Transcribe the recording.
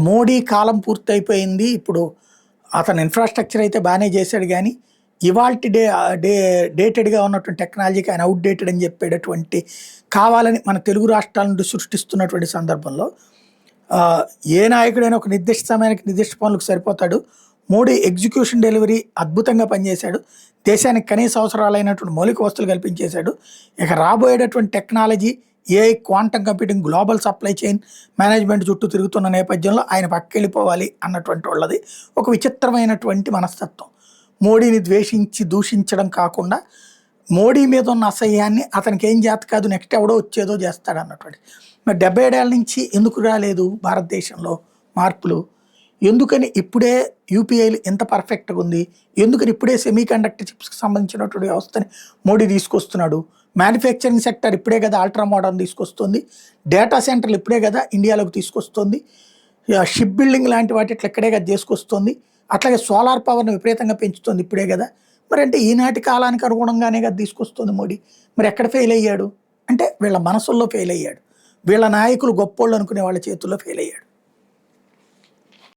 మోడీ కాలం పూర్తయిపోయింది. ఇప్పుడు అతను ఇన్‌ఫ్రాస్ట్రక్చర్ అయితే బానే చేశాడు గానీ, ఇవాల్టి డే డేటెడ్‌గా ఉన్నటువంటి టెక్నాలజీకి ఆయన ఔట్‌డేటెడ్ అని చెప్పేటటువంటి కావాలని మన తెలుగు రాష్ట్రాల నుండి సృష్టిస్తున్నటువంటి సందర్భంలో ఆహ్, ఏ నాయకుడైనా ఒక నిర్దిష్ట సమయానికి నిర్దిష్ట పనులకు సరిపోతాడు. మోడీ ఎగ్జిక్యూషన్ డెలివరీ అద్భుతంగా పనిచేశాడు. దేశానికి కనీస అవసరాలైనటువంటి మౌలిక వస్తువులు కల్పించేశాడు. ఇక రాబోయేటటువంటి technology, AI, quantum computing, global supply chain management చుట్టూ తిరుగుతున్న నేపథ్యంలో ఆయన పక్కకెళ్ళిపోవాలి అన్నటువంటి వాళ్ళది ఒక విచిత్రమైనటువంటి మనస్తత్వం. మోడీని ద్వేషించి దూషించడం కాకుండా, మోడీ మీద ఉన్న అసహ్యాన్ని అతనికి ఏం చేత కాదు నెక్స్ట్ ఎవడో వచ్చేదో చేస్తాడన్నటువంటి. మరి 77 ఏళ్ల నుంచి ఎందుకు రాలేదు భారతదేశంలో మార్పులు? ఎందుకని ఇప్పుడే యూపీఐలు ఎంత పర్ఫెక్ట్‌గా ఉంది? ఎందుకని ఇప్పుడే సెమీ కండక్టర్ చిప్స్‌కి సంబంధించినటువంటి వ్యవస్థని మోడీ తీసుకొస్తున్నాడు? మ్యానుఫ్యాక్చరింగ్ సెక్టర్ ఇప్పుడే కదా అల్ట్రా మోడర్న్ తీసుకొస్తుంది. డేటా సెంటర్‌లు ఇప్పుడే కదా ఇండియాలోకి తీసుకొస్తుంది. షిప్ బిల్డింగ్ లాంటి వాటిట్లో ఇక్కడే కదా చేసుకొస్తుంది. అట్లాగే సోలార్ పవర్‌ని విపరీతంగా పెంచుతుంది ఇప్పుడే కదా! మరంటే ఈనాటి కాలానికి అనుగుణంగానే కదా తీసుకొస్తుంది మోడీ. మరి ఎక్కడ ఫెయిల్ అయ్యాడు? అంటే వీళ్ళ మనసుల్లో ఫెయిల్ అయ్యాడు. వీళ్ళ నాయకులు గొప్పోళ్ళు అనుకునే వాళ్ళ చేతుల్లో ఫెయిల్ అయ్యాడు.